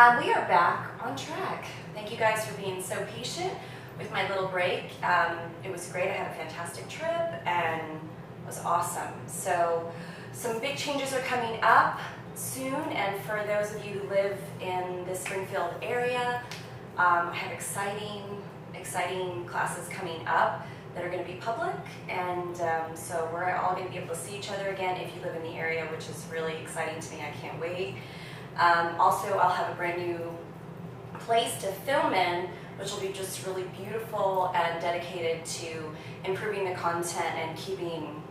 We are back on track. Thank you guys for being so patient with my little break. It was great. I had a fantastic trip and it was awesome. So some big changes are coming up soon, and for those of you who live in the Springfield area, I have exciting classes coming up that are going to be public, and so we're all going to be able to see each other again if you live in the area, which is really exciting to me. I can't wait. Also, I'll have a brand new place to film in, which will be just really beautiful and dedicated to improving the content and keeping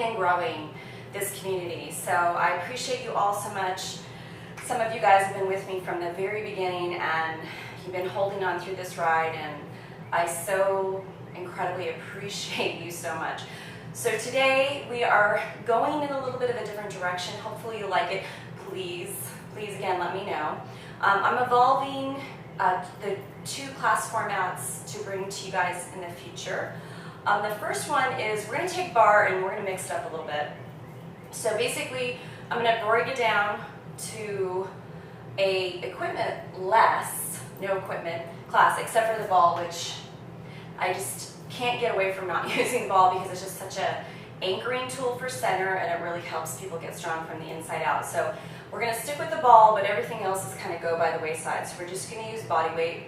and growing this community. So I appreciate you all so much. Some of you guys have been with me from the very beginning, and you've been holding on through this ride, and I so incredibly appreciate you so much. So today we are going in a little bit of a different direction. Hopefully you like it. Please again, let me know. I'm evolving the two class formats to bring to you guys in the future. The first one is we're going to take Barre and we're going to mix it up a little bit. So basically, I'm going to break it down to a equipment-less, no equipment class, except for the ball, which I just can't get away from not using the ball because it's just such a anchoring tool for center, and it really helps people get strong from the inside out. So we're going to stick with the ball, but everything else is kind of go by the wayside. So we're just going to use body weight.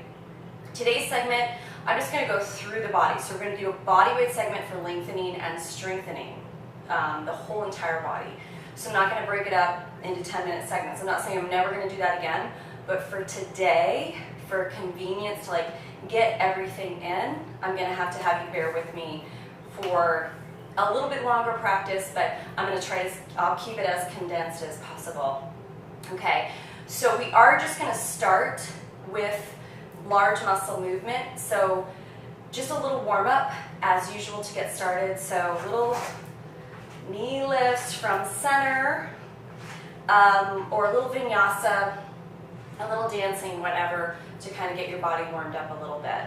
Today's segment, I'm just going to go through the body. So we're going to do a body weight segment for lengthening and strengthening the whole entire body. So I'm not going to break it up into 10-minute segments. I'm not saying I'm never going to do that again, but for today, for convenience to get everything in, I'm going to have you bear with me for a little bit longer practice, but I'm going to try to, I'll keep it as condensed as possible. Okay, so we are just going to start with large muscle movement. So just a little warm up as usual to get started. So little knee lifts from center, or a little vinyasa, a little dancing, whatever, to kind of get your body warmed up a little bit.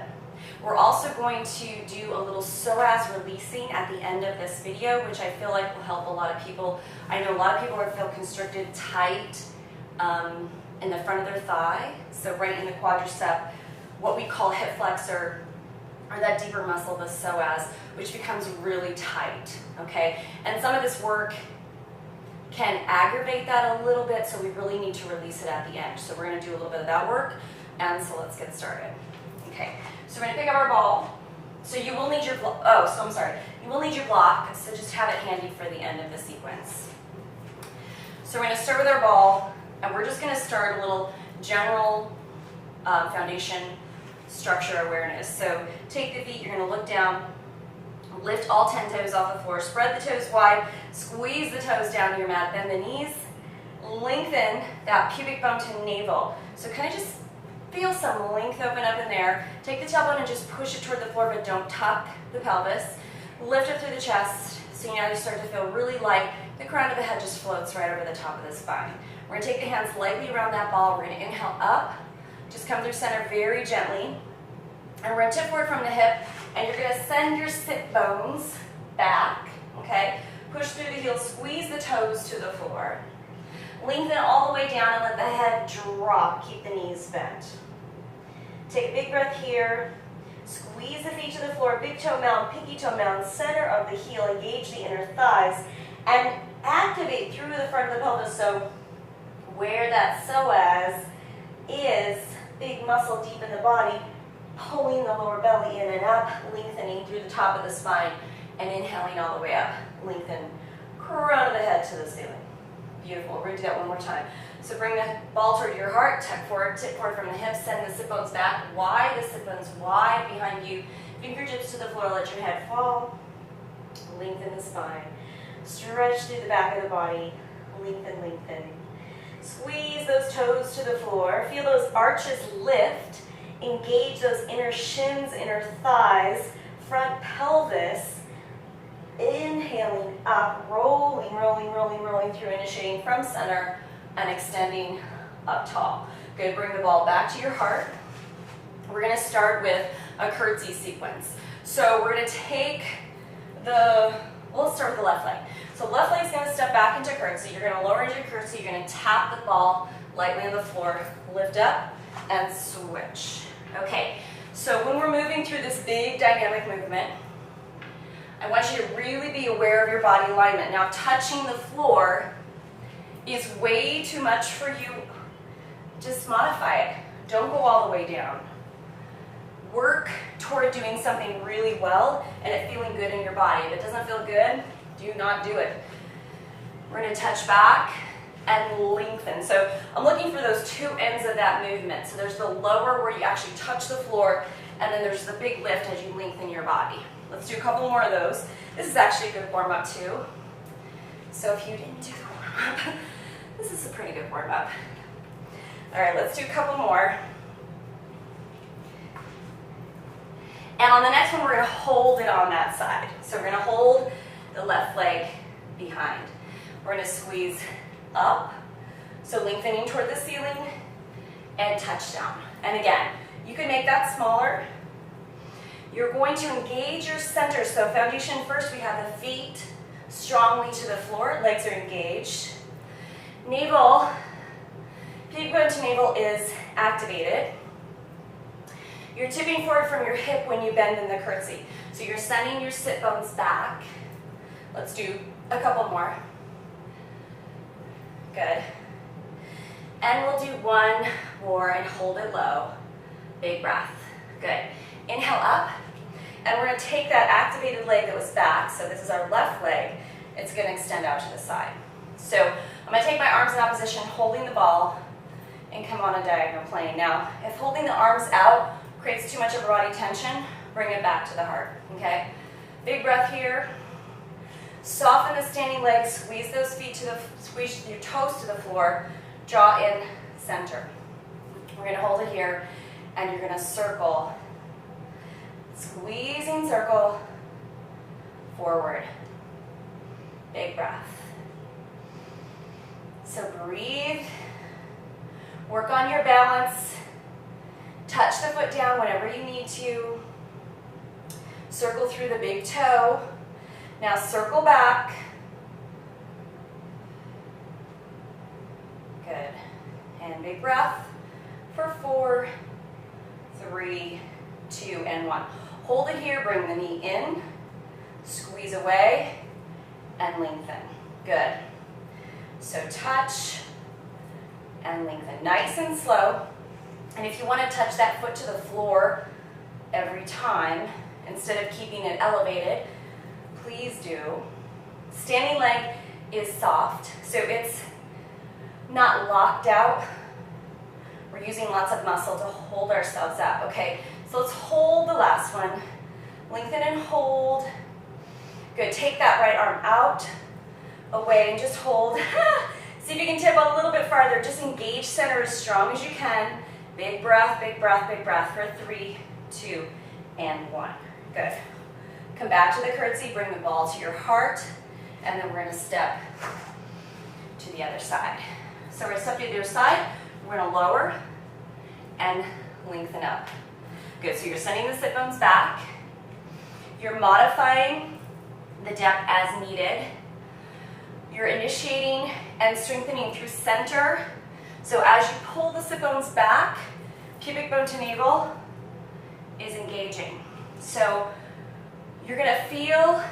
We're also going to do a little psoas releasing at the end of this video, which I feel like will help a lot of people. I know a lot of people feel constricted tight in the front of their thigh, so right in the quadricep, what we call hip flexor, or that deeper muscle, the psoas, which becomes really tight, okay? And some of this work can aggravate that a little bit, so we really need to release it at the end. So we're going to do a little bit of that work, and so let's get started. Okay, so we're going to pick up our ball. So you will need your you will need your block, so just have it handy for the end of the sequence. So we're going to start with our ball, and we're just going to start a little general foundation structure awareness. So take the feet, you're going to look down, lift all 10 toes off the floor, spread the toes wide, squeeze the toes down to your mat, bend the knees, lengthen that pubic bone to navel. So kind of just feel some length open up in there. Take the tailbone and just push it toward the floor, but don't tuck the pelvis. Lift up through the chest, so now you start to feel really light. The crown of the head just floats right over the top of the spine. We're going to take the hands lightly around that ball. We're going to inhale up, just come through center very gently, and we're going to tip forward from the hip, and you're going to send your sit bones back, okay? Push through the heels, squeeze the toes to the floor. Lengthen all the way down and let the head drop. Keep the knees bent. Take a big breath here. Squeeze the feet to the floor. Big toe mound, pinky toe mound, center of the heel. Engage the inner thighs. And activate through the front of the pelvis. So where that psoas is, big muscle deep in the body, pulling the lower belly in and up, lengthening through the top of the spine, and inhaling all the way up. Lengthen crown of the head to the ceiling. Beautiful. We're going to do that one more time. So bring the ball toward your heart, tuck forward, tip forward from the hips, send the sit bones back, wide, the sit bones wide behind you, fingertips to the floor, let your head fall, lengthen the spine, stretch through the back of the body, lengthen, lengthen. Squeeze those toes to the floor, feel those arches lift, engage those inner shins, inner thighs, front pelvis. Inhaling up, rolling, rolling, rolling, rolling through, initiating from center and extending up tall. Good, bring the ball back to your heart. We're going to start with a curtsy sequence. So we're going to take let's start with the left leg. So left leg's going to step back into curtsy. You're going to lower into curtsy. You're going to tap the ball lightly on the floor, lift up, and switch. Okay, so when we're moving through this big dynamic movement, I want you to really be aware of your body alignment. Now, touching the floor is way too much for you. Just modify it. Don't go all the way down. Work toward doing something really well and it feeling good in your body. If it doesn't feel good, do not do it. We're going to touch back and lengthen. So I'm looking for those two ends of that movement. So there's the lower where you actually touch the floor, and then there's the big lift as you lengthen your body. Let's do a couple more of those. This is actually a good warm-up too. So if you didn't do the warm-up, this is a pretty good warm-up. All right, let's do a couple more. And on the next one, we're going to hold it on that side. So we're going to hold the left leg behind. We're going to squeeze up, so lengthening toward the ceiling, and touch down. And again, you can make that smaller. You're going to engage your center. So foundation first, we have the feet strongly to the floor, legs are engaged. Navel, peak bone to navel is activated. You're tipping forward from your hip when you bend in the curtsy. So you're sending your sit bones back. Let's do a couple more. Good. And we'll do one more and hold it low. Big breath. Good. Inhale up. And we're going to take that activated leg that was back. So this is our left leg. It's going to extend out to the side. So I'm going to take my arms in opposition, holding the ball, and come on a diagonal plane. Now, if holding the arms out creates too much upper body tension, bring it back to the heart. Okay? Big breath here. Soften the standing legs, squeeze those feet to the, squeeze your toes to the floor, draw in center. We're going to hold it here, and you're going to circle, squeezing circle, forward. Big breath. So breathe, work on your balance, touch the foot down whenever you need to, circle through the big toe. Now circle back. Good. And big breath for 4, 3, 2, and 1. Hold it here, bring the knee in, squeeze away, and lengthen. Good. So touch and lengthen. Nice and slow. And if you want to touch that foot to the floor every time, instead of keeping it elevated, please do. Standing leg is soft, so it's not locked out. We're using lots of muscle to hold ourselves up, okay? So let's hold the last one. Lengthen and hold. Good, take that right arm out, away, and just hold. See if you can tip a little bit farther. Just engage center as strong as you can. Big breath, big breath, big breath for 3, 2, and 1. Good. Come back to the curtsy, bring the ball to your heart, and then we're going to step to the other side. So we're going to step to the other side, we're going to lower and lengthen up. Good, so you're sending the sit bones back. You're modifying the depth as needed. You're initiating and strengthening through center. So as you pull the sit bones back, pubic bone to navel is engaging. So you're going to feel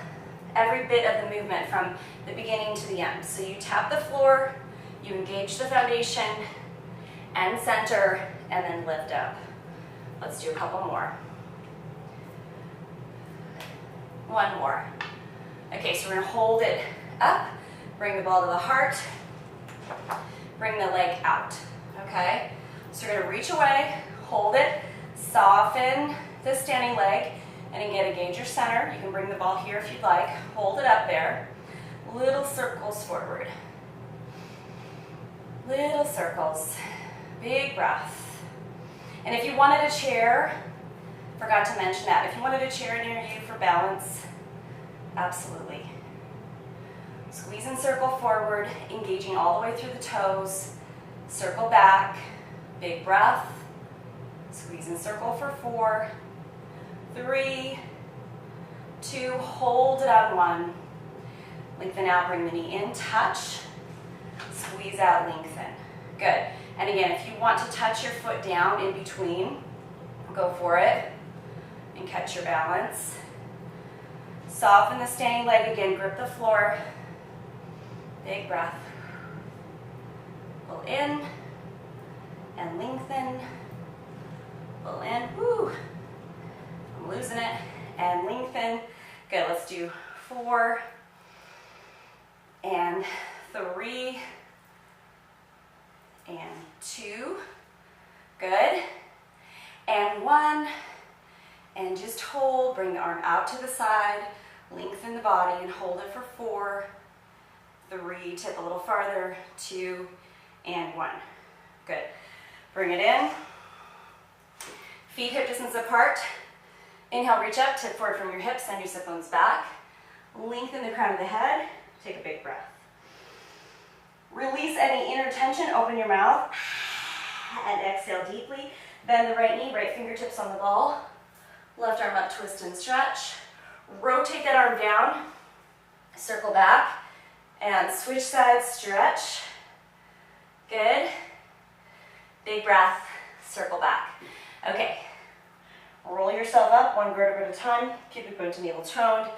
every bit of the movement from the beginning to the end. So you tap the floor, you engage the foundation and center, and then lift up. Let's do a couple more. One more. Okay, so we're going to hold it up, bring the ball to the heart, bring the leg out. Okay? So you're going to reach away, hold it, soften the standing leg, and again, engage your center. You can bring the ball here if you'd like. Hold it up there. Little circles forward. Little circles. Big breath. And if you wanted a chair, forgot to mention that. If you wanted a chair near you for balance, absolutely. Squeeze and circle forward, engaging all the way through the toes. Circle back. Big breath. Squeeze and circle for 4, 3, 2, hold it on 1. Lengthen out, bring the knee in, touch. Squeeze out, lengthen. Good. And again, if you want to touch your foot down in between, go for it and catch your balance. Soften the standing leg again, grip the floor. Big breath. Pull in and lengthen. Pull in, woo. I'm losing it, and lengthen. Good, let's do 4 and 3 and 2. Good. And 1, and just hold. Bring the arm out to the side. Lengthen the body and hold it for 4, 3, tip a little farther, 2, and 1. Good. Bring it in. Feet hip distance apart. Inhale, reach up, tip forward from your hips, send your sit bones back. Lengthen the crown of the head. Take a big breath. Release any inner tension, open your mouth, and exhale deeply. Bend the right knee, right fingertips on the ball. Left arm up, twist and stretch. Rotate that arm down, circle back, and switch sides, stretch. Good. Big breath, circle back. Okay, roll yourself up, 1 vertebra at a time, pubic bone to navel toned,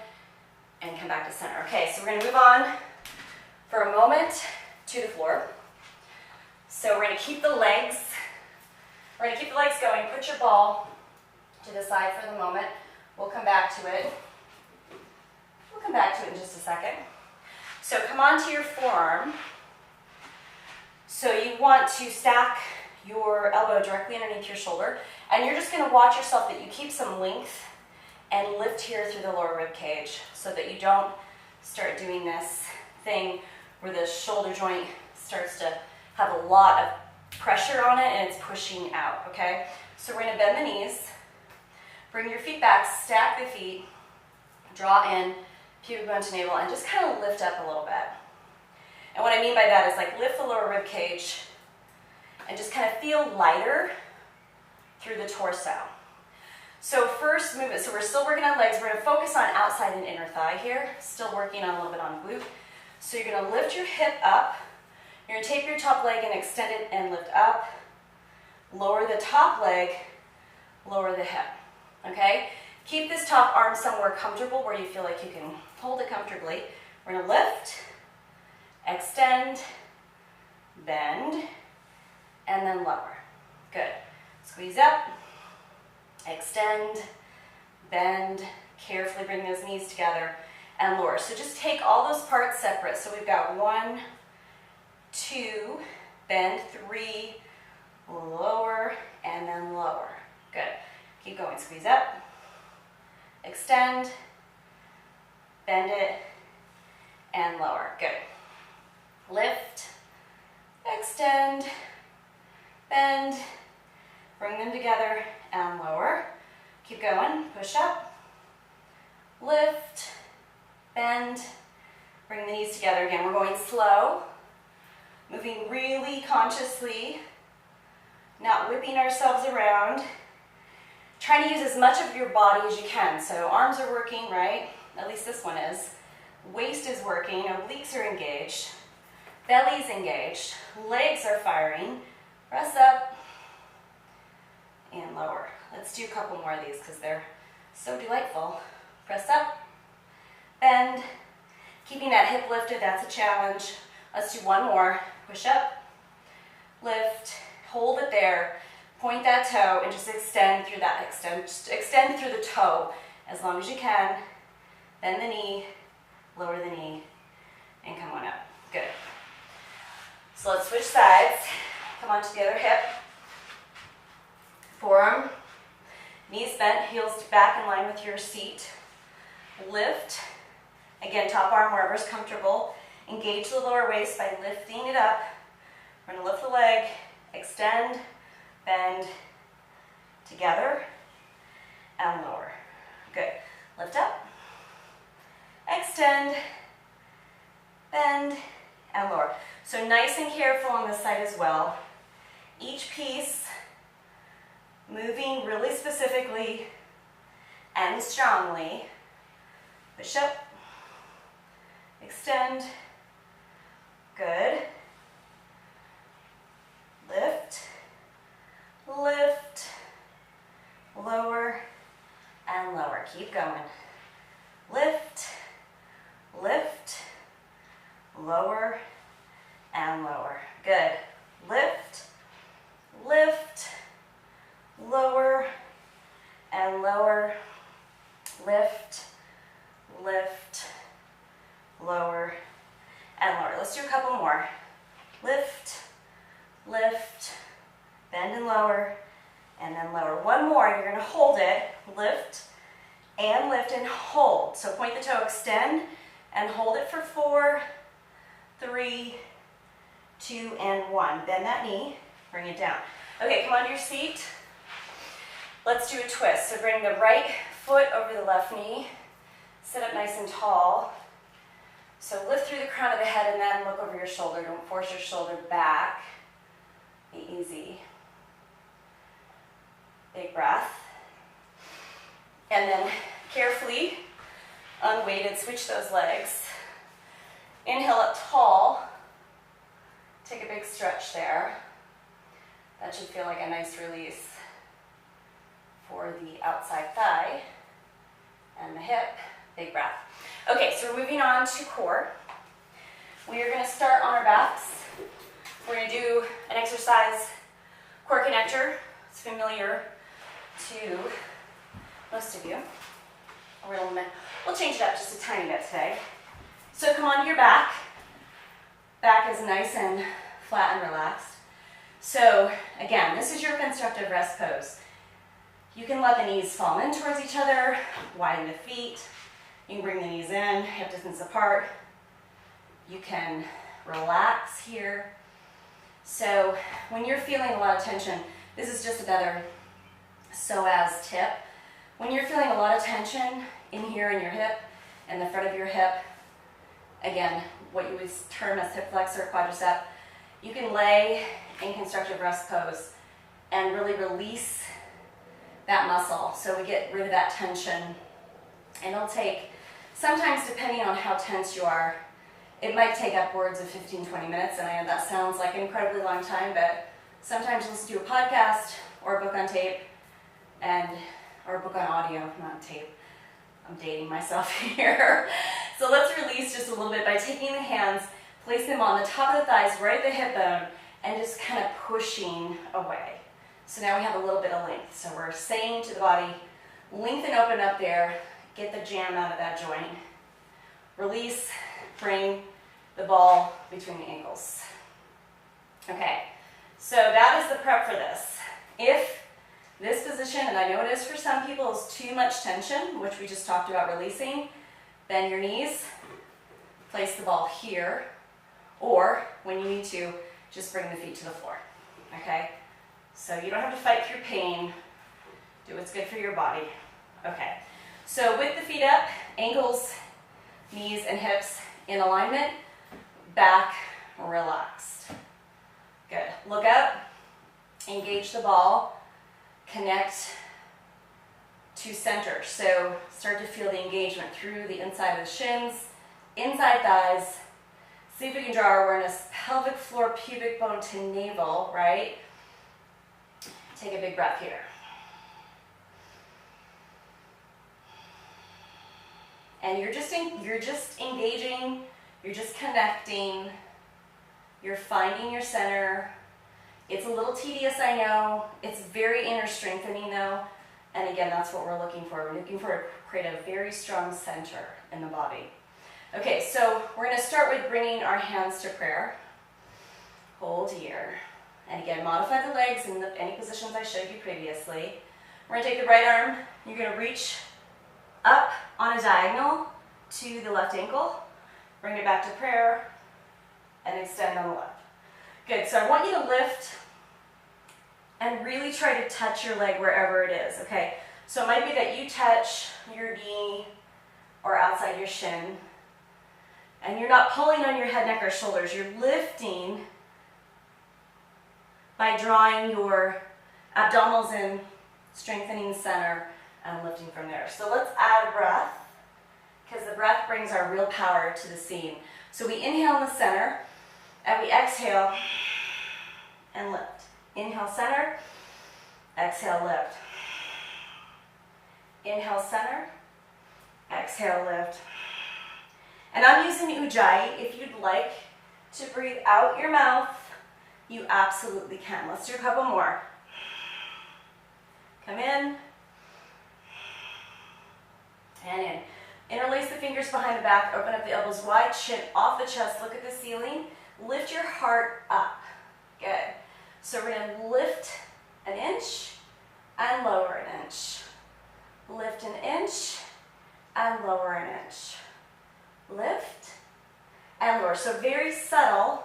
and come back to center. Okay, so we're gonna move on for a moment to the floor. So we're gonna keep the legs, going. Put your ball to the side for the moment. We'll come back to it. We'll come back to it in just a second. So come onto your forearm. So you want to stack your elbow directly underneath your shoulder, and you're just going to watch yourself that you keep some length and lift here through the lower rib cage so that you don't start doing this thing where the shoulder joint starts to have a lot of pressure on it and it's pushing out, okay? So we're going to bend the knees, bring your feet back, stack the feet, draw in, pubic bone to navel, and just kind of lift up a little bit. And what I mean by that is like lift the lower rib cage and just kind of feel lighter through the torso. So first movement, so we're still working on legs. We're going to focus on outside and inner thigh here, still working on a little bit on glute. So you're going to lift your hip up. You're going to take your top leg and extend it and lift up. Lower the top leg, lower the hip, okay? Keep this top arm somewhere comfortable where you feel like you can hold it comfortably. We're going to lift, extend, bend, and then lower. Good. Squeeze up, extend, bend, carefully bring those knees together, and lower. So just take all those parts separate. So we've got 1, 2, bend, 3, lower, and then lower. Good. Keep going. Squeeze up, extend, bend it, and lower. Good. Lift, extend, bend, bring them together, and lower. Keep going. Push up, lift, bend, bring the knees together again. We're going slow, moving really consciously, not whipping ourselves around. Trying to use as much of your body as you can. So arms are working, right? At least this one is. Waist is working, obliques are engaged, belly's engaged, legs are firing. Press up and lower. Let's do a couple more of these because they're so delightful. Press up, bend, keeping that hip lifted, that's a challenge. Let's do one more. Push up, lift, hold it there. Point that toe and just extend through that, extend through the toe as long as you can. Bend the knee, lower the knee, and come on up. Good. So let's switch sides. Come on to the other hip. Forearm, knees bent, heels back in line with your seat. Lift. Again, top arm wherever's comfortable. Engage the lower waist by lifting it up. We're going to lift the leg, extend, bend, together, and lower. Good. Lift up, extend, bend, and lower. So nice and careful on this side as well. Each piece moving really specifically and strongly. Push up, extend, good. lower and lower. Good. Lift, lift, lower and lower. Lift, lift, lower and lower. Let's do a couple more. Lift, lift, bend and lower, and then lower. One more, you're gonna hold it, lift and hold. So point the toe, extend, and hold it for 4, 3, 2, and 1. Bend that knee, bring it down. Okay, come onto your seat. Let's do a twist. So bring the right foot over the left knee, sit up nice and tall. So lift through the crown of the head and then look over your shoulder. Don't force your shoulder back. Be easy. Big breath. And then carefully, unweighted, switch those legs. Inhale up tall. Take a big stretch there. That should feel like a nice release for the outside thigh and the hip. Big breath. Okay, so we're moving on to core. We are going to start on our backs. We're going to do an exercise, core connector. It's familiar to most of you. We'll change it up just a tiny bit today. So come onto your back. Back is nice and flat and relaxed. So again, this is your constructive rest pose. You can let the knees fall in towards each other, widen the feet. You can bring the knees in, hip distance apart. You can relax here. So when you're feeling a lot of tension, this is just another psoas tip. When you're feeling a lot of tension in here in your hip and the front of your hip, again, what you would term as hip flexor, quadricep, you can lay in constructive rest pose and really release that muscle. So we get rid of that tension. And it'll take, sometimes depending on how tense you are, it might take upwards of 15-20 minutes, and I know that sounds like an incredibly long time, but sometimes you'll just do a podcast or a book on tape, or a book on audio, not tape. I'm dating myself here. So let's release just a little bit by taking the hands, place them on the top of the thighs, right at the hip bone, and just kind of pushing away. So now we have a little bit of length. So we're saying to the body, lengthen, open up there, get the jam out of that joint. Release, bring the ball between the ankles. Okay, so that is the prep for this. If this position, and I know it is for some people, is too much tension, which we just talked about releasing, bend your knees, place the ball here, or when you need to, just bring the feet to the floor, okay? So you don't have to fight through pain. Do what's good for your body. Okay, so with the feet up, ankles, knees, and hips in alignment, back relaxed. Good. Look up, engage the ball, connect to center. So start to feel the engagement through the inside of the shins, inside thighs. See if we can draw our awareness, pelvic floor, pubic bone to navel, right? Take a big breath here. And you're just engaging, you're just connecting, you're finding your center. It's a little tedious, I know. It's very inner strengthening though. And again, that's what we're looking for. We're looking for to create a very strong center in the body. Okay, so we're going to start with bringing our hands to prayer. Hold here. And again, modify the legs in any positions I showed you previously. We're going to take the right arm. You're going to reach up on a diagonal to the left ankle. Bring it back to prayer and extend on the left. Good, so I want you to lift and really try to touch your leg wherever it is, okay? So it might be that you touch your knee or outside your shin, and you're not pulling on your head, neck, or shoulders. You're lifting by drawing your abdominals in, strengthening center, and lifting from there. So let's add a breath, because the breath brings our real power to the scene. So we inhale in the center, and we exhale and lift. Inhale, center, exhale, lift. Inhale, center, exhale, lift. And I'm using Ujjayi. If you'd like to breathe out your mouth, you absolutely can. Let's do a couple more. Come in. And in. Interlace the fingers behind the back, open up the elbows wide, chin off the chest, look at the ceiling. Lift your heart up. Good. So we're going to lift an inch and lower an inch. Lift an inch and lower an inch. Lift and lower. So very subtle,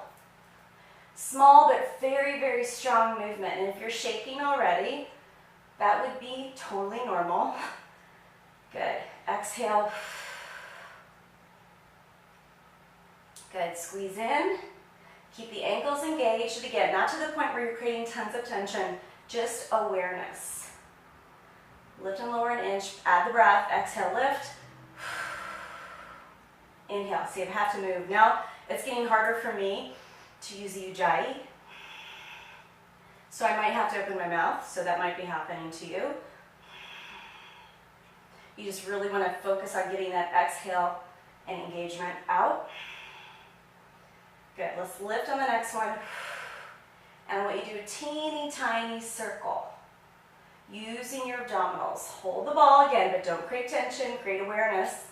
small but very, very strong movement. And if you're shaking already, that would be totally normal. Good. Exhale. Good. Squeeze in. Keep the ankles engaged. Again, not to the point where you're creating tons of tension, just awareness. Lift and lower an inch. Add the breath. Exhale, lift. Inhale. See, I have to move. Now, it's getting harder for me to use the Ujjayi. So I might have to open my mouth, so that might be happening to you. You just really want to focus on getting that exhale and engagement out. Good, let's lift on the next one. And I want you to do a teeny tiny circle. Using your abdominals. Hold the ball again, but don't create tension, create awareness.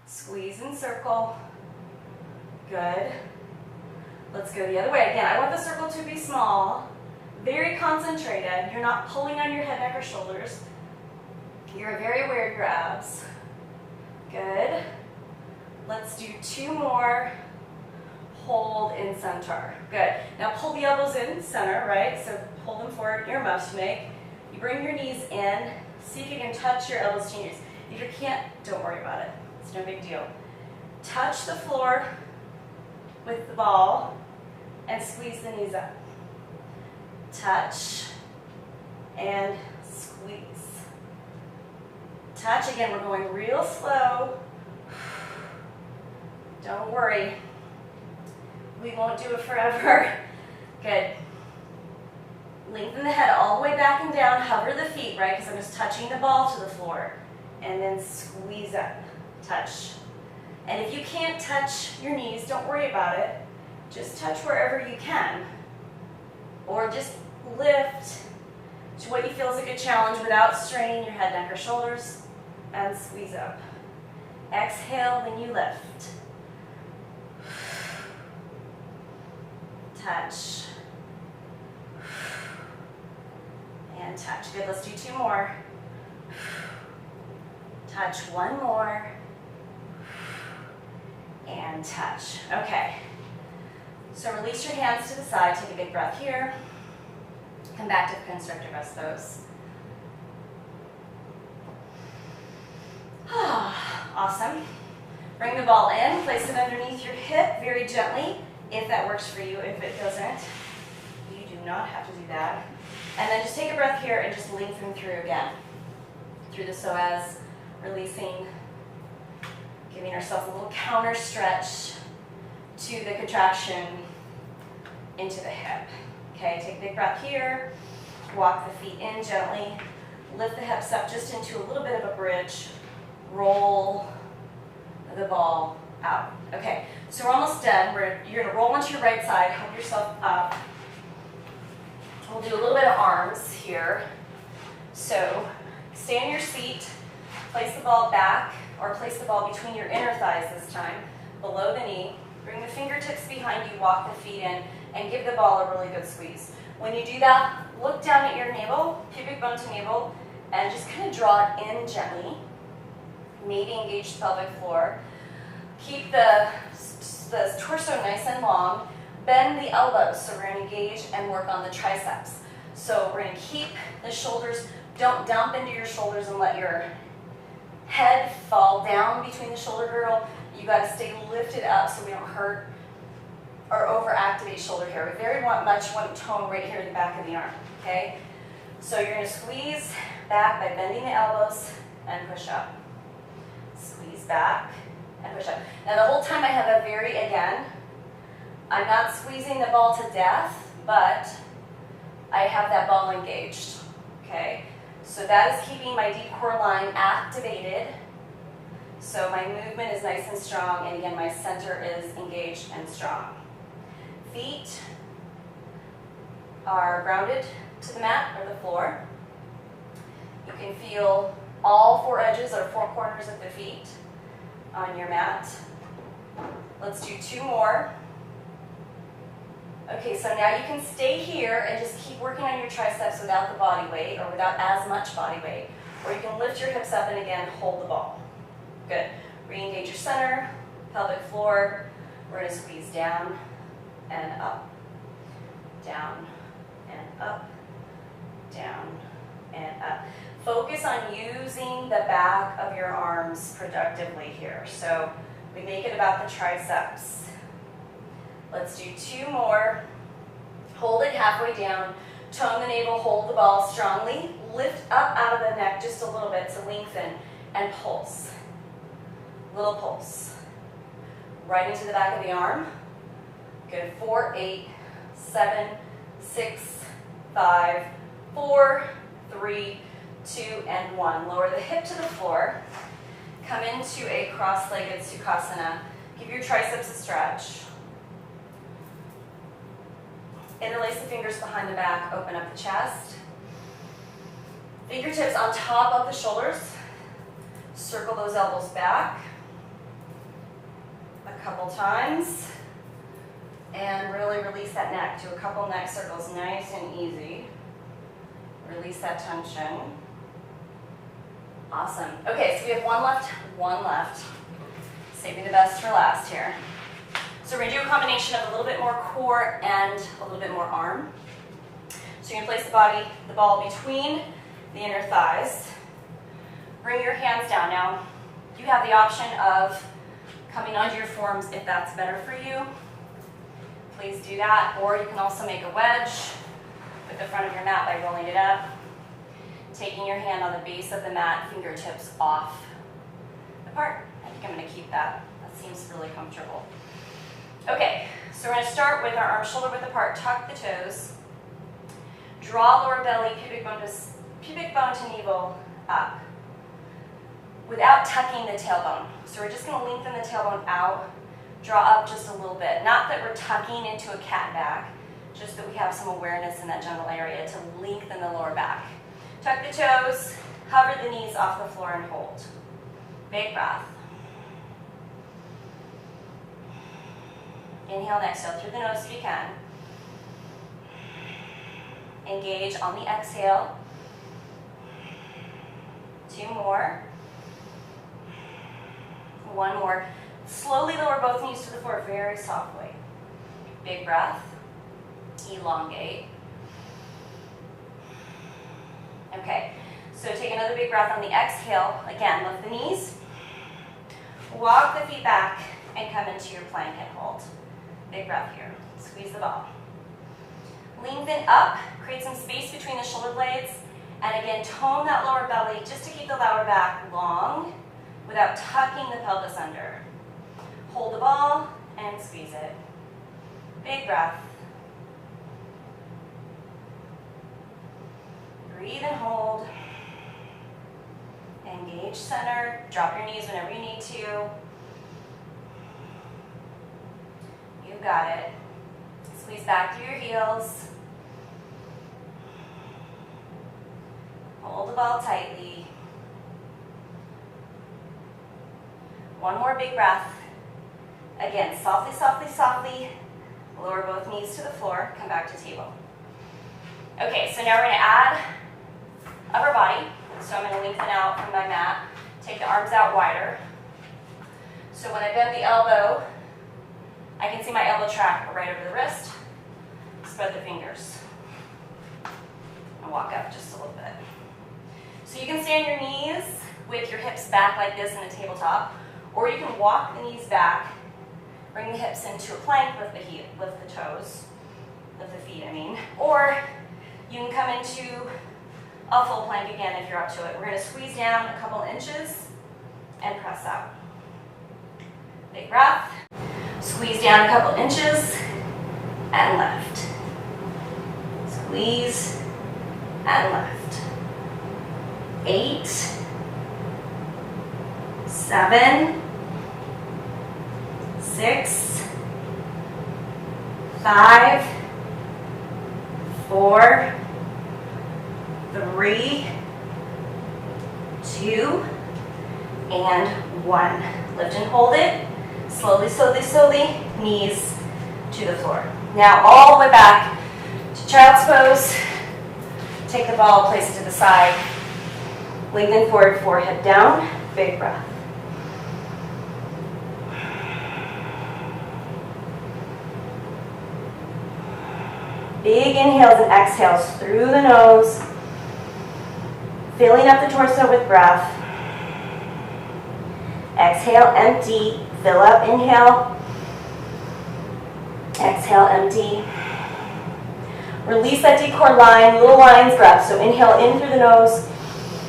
Squeeze and circle. Good. Let's go the other way. Again, I want the circle to be small, very concentrated. You're not pulling on your head, neck, or shoulders. You're very aware of your abs. Good. Let's do 2 more. Hold in center. Good. Now pull the elbows in center, right? So pull them forward, earmuffs to make. You bring your knees in. See if you can touch your elbows to your knees. If you can't, don't worry about it. It's no big deal. Touch the floor with the ball and squeeze the knees up. Touch and squeeze. Touch. Again, we're going real slow. Don't worry. We won't do it forever. Good. Lengthen the head all the way back and down. Hover the feet, right? Because I'm just touching the ball to the floor. And then squeeze up. Touch. And if you can't touch your knees, don't worry about it. Just touch wherever you can. Or just lift to what you feel is a good challenge without straining your head, neck, or shoulders. And squeeze up. Exhale when you lift. Touch. And touch. Good, let's do 2 more. Touch 1 more. And touch. Okay. So release your hands to the side. Take a big breath here. Come back to the constructive rest pose. Awesome. Bring the ball in. Place it underneath your hip very gently, if that works for you. If it doesn't, you do not have to do that. And then just take a breath here and just lengthen through again. Through the psoas, releasing, giving ourselves a little counter stretch to the contraction into the hip. Okay, take a big breath here. Walk the feet in gently. Lift the hips up just into a little bit of a bridge. Roll the ball out. Okay, so we're almost done. You're going to roll onto your right side. Hold yourself up. We'll do a little bit of arms here. So stay on your seat. Place the ball back, or place the ball between your inner thighs this time, below the knee. Bring the fingertips behind you, walk the feet in, and give the ball a really good squeeze. When you do that, look down at your navel, pubic bone to navel, and just kind of draw it in gently. Maybe engage the pelvic floor. Keep the torso nice and long. Bend the elbows, so we're going to engage and work on the triceps. So we're going to keep the shoulders, don't dump into your shoulders and let your head fall down between the shoulder girdle. You got to stay lifted up so we don't hurt or overactivate shoulder hair. We very much want tone right here in the back of the arm, okay? So you're going to squeeze back by bending the elbows and push up. Squeeze back and push up. Now the whole time I have a very, again, I'm not squeezing the ball to death, but I have that ball engaged, okay? So that is keeping my deep core line activated So my movement is nice and strong, and again, my center is engaged and strong. Feet are grounded to the mat or the floor. You can feel all four edges or four corners of the feet on your mat. Let's do two more. Okay, so now you can stay here and just keep working on your triceps without the body weight or without as much body weight. Or you can lift your hips up and again, hold the ball. Good. Re-engage your center, pelvic floor. We're going to squeeze down and up, down and up, down and up. Focus on using the back of your arms productively here. So we make it about the triceps. Let's do two more. Hold it halfway down. Tone the navel, hold the ball strongly. Lift up out of the neck just a little bit to lengthen and pulse. Little pulse. Right into the back of the arm. Good. 4, 8, 7, 6, 5, 4, 3, 2, and 1. Lower the hip to the floor. Come into a cross-legged Sukhasana. Give your triceps a stretch. Interlace the fingers behind the back, open up the chest. Fingertips on top of the shoulders. Circle those elbows back a couple times. And really release that neck. Do a couple neck circles, nice and easy. Release that tension. Awesome. Okay, so we have one left. Saving the best for last here. So we're going to do a combination of a little bit more core and a little bit more arm. So you're going to place the ball between the inner thighs. Bring your hands down. Now, you have the option of coming onto your forearms if that's better for you. Please do that. Or you can also make a wedge with the front of your mat by rolling it up. Taking your hand on the base of the mat, fingertips off apart. I think I'm going to keep that. That seems really comfortable. Okay, so we're going to start with our arms shoulder width apart. Tuck the toes. Draw lower belly, pubic bone to navel up without tucking the tailbone. So we're just going to lengthen the tailbone out, draw up just a little bit. Not that we're tucking into a cat back, just that we have some awareness in that general area to lengthen the lower back. Tuck the toes, hover the knees off the floor and hold. Big breath. Inhale and exhale through the nose if you can. Engage on the exhale. Two more. One more. Slowly lower both knees to the floor, very softly. Big breath. Elongate. Okay, so take another big breath on the exhale. Again, lift the knees. Walk the feet back and come into your plank and hold. Big breath here. Squeeze the ball. Lengthen up, create some space between the shoulder blades, and again, tone that lower belly just to keep the lower back long without tucking the pelvis under. Hold the ball and squeeze it. Big breath. Breathe and hold. Engage center. Drop your knees whenever you need to. You got it. Squeeze back through your heels. Hold the ball tightly. One more big breath. Again, softly, softly, softly. Lower both knees to the floor. Come back to table. Okay, so now we're going to add upper body. So I'm going to lengthen out from my mat. Take the arms out wider. So when I bend the elbow, I can see my elbow track right over the wrist. Spread the fingers. And walk up just a little bit. So you can stay on your knees with your hips back like this in a tabletop, or you can walk the knees back, bring the hips into a plank, lift the toes, lift the feet, or you can come into a full plank again if you're up to it. We're going to squeeze down a couple inches and press out. Big breath. Squeeze down a couple inches and lift. Squeeze and lift. 8, 7, 6, 5, 4, 3, 2, and 1. Lift and hold it. Slowly, slowly, slowly, knees to the floor. Now all the way back to child's pose. Take the ball, place it to the side. Lengthen forward, forehead down. Big breath. Big inhales and exhales through the nose. Filling up the torso with breath. Exhale, empty. Fill up, inhale. Exhale, empty. Release that deep core line, little lines breath. So inhale in through the nose.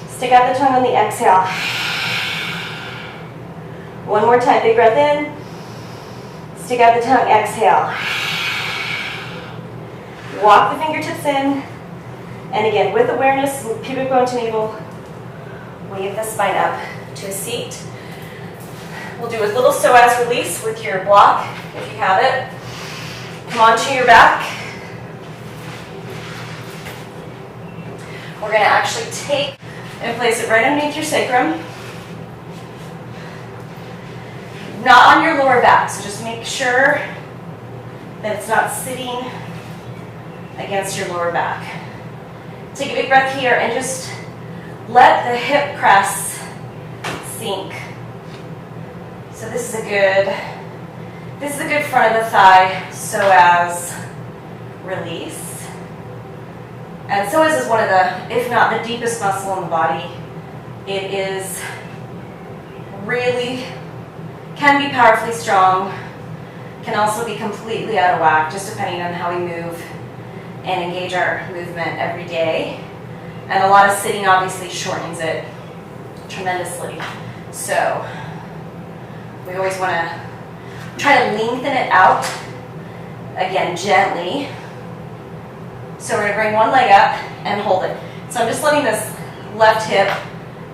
Stick out the tongue on the exhale. One more time, big breath in. Stick out the tongue, exhale. Walk the fingertips in. And again, with awareness, pubic bone to navel, wave the spine up to a seat. We'll do a little psoas release with your block, if you have it. Come onto your back. We're going to actually take and place it right underneath your sacrum. Not on your lower back, so just make sure that it's not sitting against your lower back. Take a big breath here and just let the hip crest sink. So this is a good front of the thigh psoas release. And psoas is one of the, if not the deepest muscle in the body. It is really, can be powerfully strong, can also be completely out of whack, just depending on how we move and engage our movement every day. And a lot of sitting obviously shortens it tremendously. So we always want to try to lengthen it out, again, gently. So we're going to bring one leg up and hold it. So I'm just letting this left hip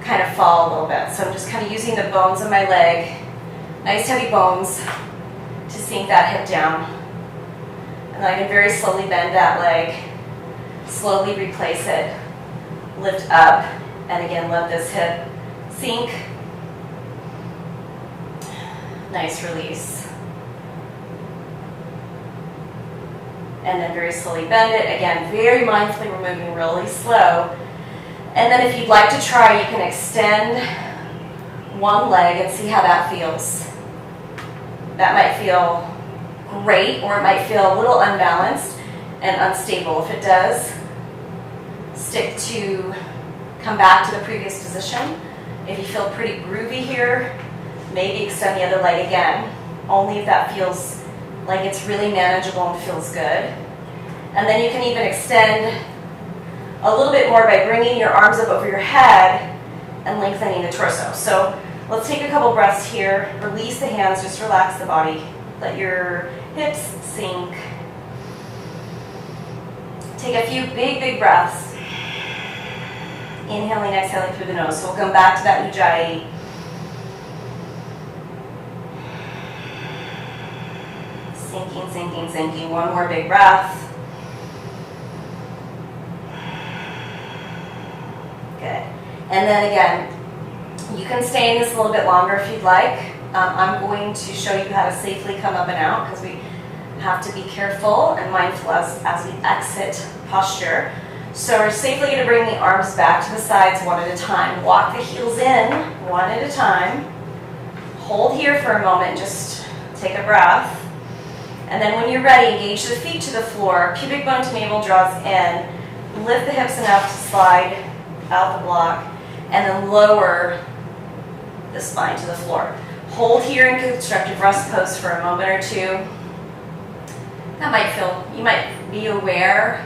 kind of fall a little bit. So I'm just kind of using the bones of my leg, nice heavy bones, to sink that hip down. And I can very slowly bend that leg, slowly replace it, lift up, and again let this hip sink. Nice release. And then very slowly bend it. Again, very mindfully, we're moving really slow. And then if you'd like to try, you can extend one leg and see how that feels. That might feel great, or it might feel a little unbalanced and unstable. If it does, stick to, come back to the previous position. If you feel pretty groovy here, maybe extend the other leg again, only if that feels like it's really manageable and feels good. And then you can even extend a little bit more by bringing your arms up over your head and lengthening the torso. So let's take a couple breaths here. Release the hands, just relax the body. Let your hips sink. Take a few big, big breaths. Inhaling, exhaling through the nose. So we'll come back to that Ujjayi. Sinking, sinking, sinking. One more big breath. Good. And then again, you can stay in this a little bit longer if you'd like. I'm going to show you how to safely come up and out, because we have to be careful and mindful as we exit posture. So we're safely going to bring the arms back to the sides one at a time. Walk the heels in one at a time. Hold here for a moment, just take a breath. And then when you're ready, engage the feet to the floor. Pubic bone to navel draws in. Lift the hips enough to slide out the block. And then lower the spine to the floor. Hold here in constructive rest pose for a moment or two. That might feel, you might be aware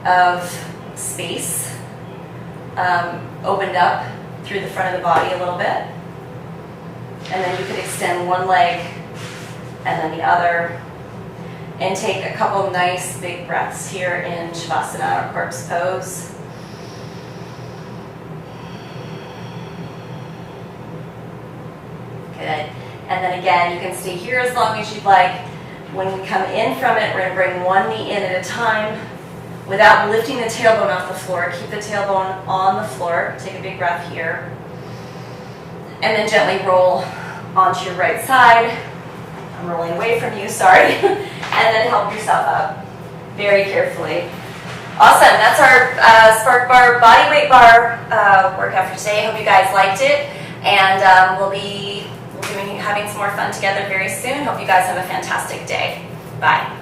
of space opened up through the front of the body a little bit. And then you could extend one leg and then the other. And take a couple nice big breaths here in Shavasana or corpse pose. And then again, you can stay here as long as you'd like. When we come in from it, we're going to bring one knee in at a time without lifting the tailbone off the floor. Keep the tailbone on the floor. Take a big breath here. And then gently roll onto your right side. I'm rolling away from you, sorry. And then help yourself up very carefully. Awesome, that's our Spark Bar Bodyweight Bar workout for today. I hope you guys liked it. And we'll be having some more fun together very soon. Hope you guys have a fantastic day. Bye.